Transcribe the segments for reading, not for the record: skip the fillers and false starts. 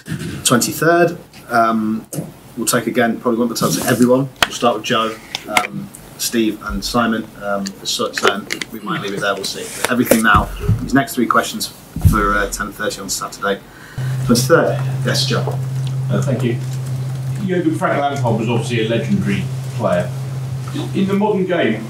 23rd. We'll take again, probably won't be time to everyone. We'll start with Joe, Steve and Simon. For certain, we might leave it there, we'll see. Everything now, these next 3 questions for 10:30 on Saturday. 23rd, yes, Joe. Thank you. Frank Lampard was obviously a legendary player. In the modern game,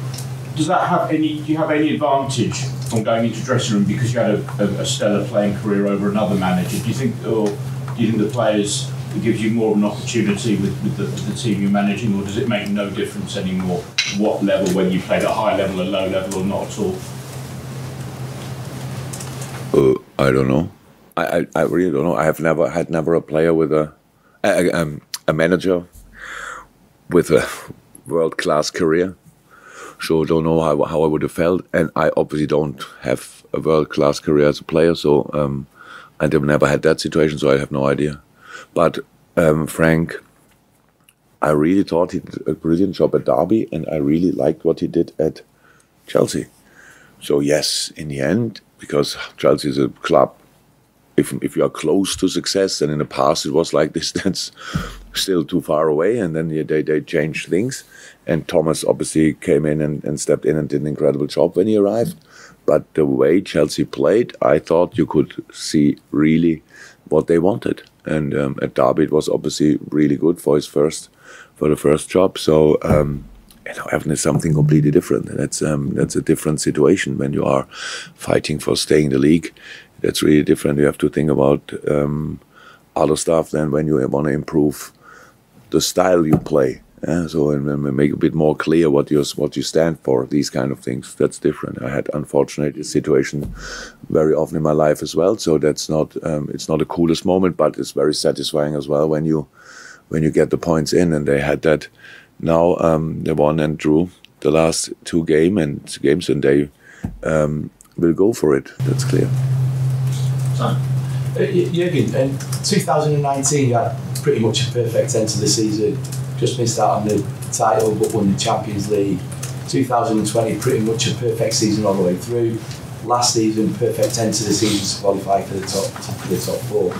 do you have any advantage from going into dressing room because you had a stellar playing career over another manager? Do you think the players, it gives you more of an opportunity with the team you're managing, or does it make no difference anymore what level, whether you played at a high level, a low level, or not at all? I don't know. I really don't know. I have never a player with a manager with a world-class career. So I don't know how I would have felt, and I obviously don't have a world-class career as a player, so I never had that situation, so I have no idea. But Frank, I really thought he did a brilliant job at Derby, and I really liked what he did at Chelsea. So yes, in the end, because Chelsea is a club, if you are close to success, and in the past it was like this, that's still too far away, and then they changed things. And Thomas obviously came in and stepped in and did an incredible job when he arrived. But the way Chelsea played, I thought you could see really what they wanted. And at Derby, it was obviously really good for the first job. So Everton is something completely different. That's a different situation when you are fighting for staying in the league. That's really different. You have to think about other stuff than when you want to improve the style you play. So and make a bit more clear what you stand for. These kind of things. That's different. I had unfortunately a situation very often in my life as well. So that's not it's not the coolest moment, but it's very satisfying as well when you get the points in. And they had that. Now they won and drew the last 2 games, and they will go for it. That's clear. Jurgen, in 2019 you had pretty much a perfect end to the season. Just missed out on the title but won the Champions League. 2020 pretty much a perfect season all the way through. Last season perfect end to the season to qualify for the top 4.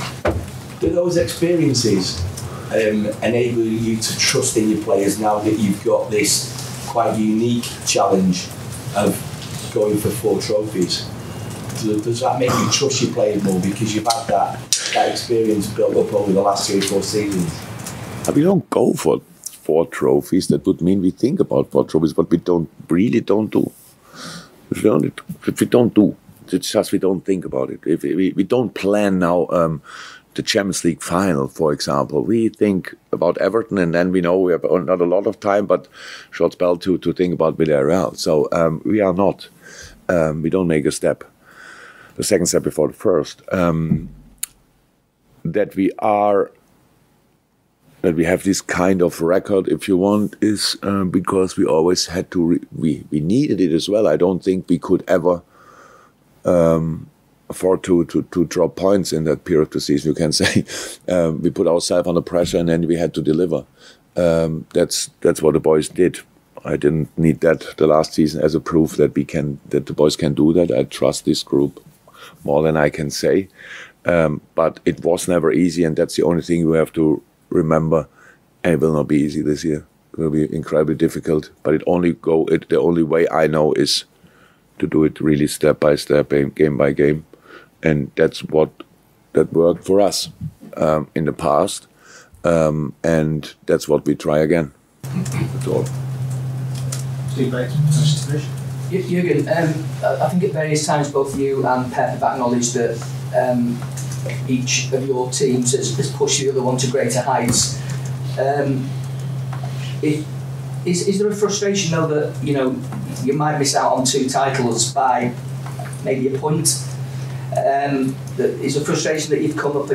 Do those experiences enable you to trust in your players now that you've got this quite unique challenge of going for 4 trophies? Does that make you trust your players more because you've had that experience built up over the last 3 or 4 seasons? We don't go for 4 trophies. That would mean we think about 4 trophies, but we don't do. If we don't do, it's just we don't think about it. If we don't plan now the Champions League final, for example. We think about Everton, and then we know we have not a lot of time, but short spell to think about Villarreal. So we are not. We don't make a step. The second step before the first. That we have this kind of record, if you want, is because we always had to. We needed it as well. I don't think we could ever afford to drop points in that period of the season. You can say we put ourselves under pressure, and then we had to deliver. That's what the boys did. I didn't need that the last season as a proof that the boys can do that. I trust this group more than I can say. But it was never easy, and that's the only thing you have to remember. And it will not be easy this year. It will be incredibly difficult. But the only way I know is to do it really step by step, game by game, and that worked for us in the past, and that's what we try again. That's all. Steve Bates, Jurgen, I think at various times both you and Pep have acknowledged that each of your teams has pushed the other one to greater heights. Is there a frustration though that you might miss out on 2 titles by maybe a point? That is a frustration that you've come up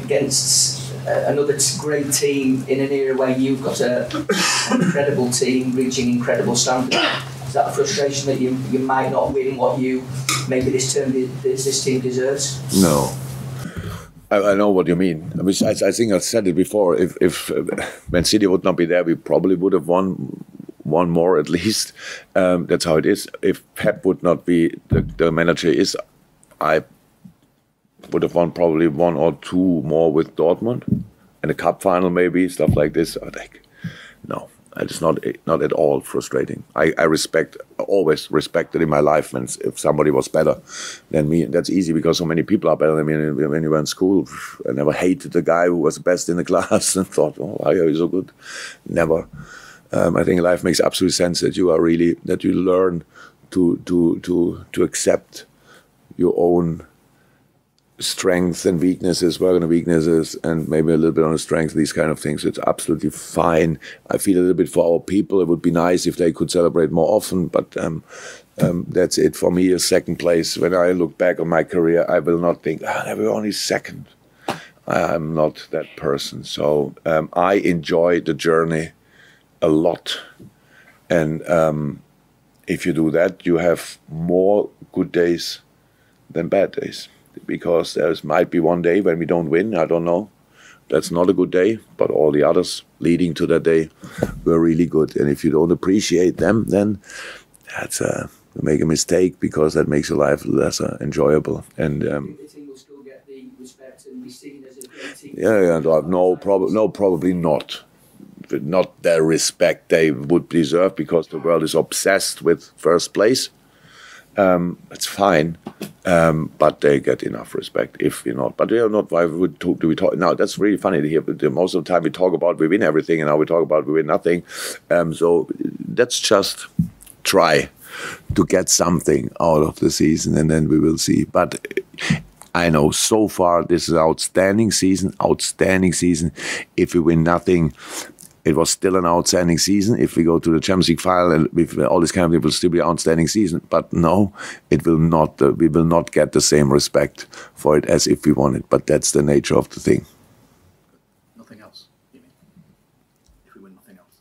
against another great team in an era where you've got an incredible team reaching incredible standards. Is that a frustration that you might not win what you maybe this team deserves? No. I know what you mean. I mean, I think I said it before. If Man City would not be there, we probably would have won one more at least. That's how it is. If Pep would not be the manager is, I would have won probably 1 or 2 more with Dortmund, and a cup final maybe, stuff like this. I think, no, it's not at all frustrating. I always respected in my life if somebody was better than me. That's easy because so many people are better than me. When you were in school, I never hated the guy who was the best in the class and thought, oh, why are you so good? Never. I think life makes absolute sense that you learn to accept your own strengths and weaknesses, work on the weaknesses, and maybe a little bit on the strengths, these kind of things. It's absolutely fine. I feel a little bit for our people. It would be nice if they could celebrate more often, but that's it. For me, a second place. When I look back on my career, I will not think, they were only second. I'm not that person. So I enjoy the journey a lot. And if you do that, you have more good days than bad days. Because there might be one day when we don't win, I don't know. That's not a good day, but all the others leading to that day were really good. And if you don't appreciate them, then that's you make a mistake, because that makes your life less enjoyable. And the team will still get the respect and be seen as a great team. No, probably not. Not the respect they would deserve, because the world is obsessed with first place. It's fine, but they get enough respect if you're not. But they are not. Why do we talk now? That's really funny to hear. But most of the time we talk about we win everything, and now we talk about we win nothing. So let's just try to get something out of the season, and then we will see. But I know so far this is an outstanding season. Outstanding season. If we win nothing, it was still an outstanding season. If we go to the Champions League final and with all this kind of thing, it will still be an outstanding season. But no, it will not. We will not get the same respect for it as if we won it. But that's the nature of the thing. Nothing else, you mean? If we win nothing else.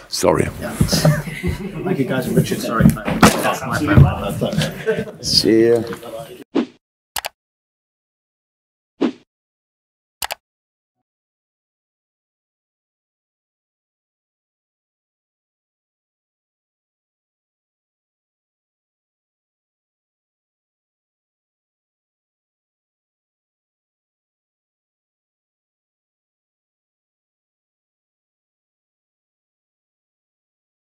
Sorry. Yeah. Thank you, guys. Richard, sorry. See you.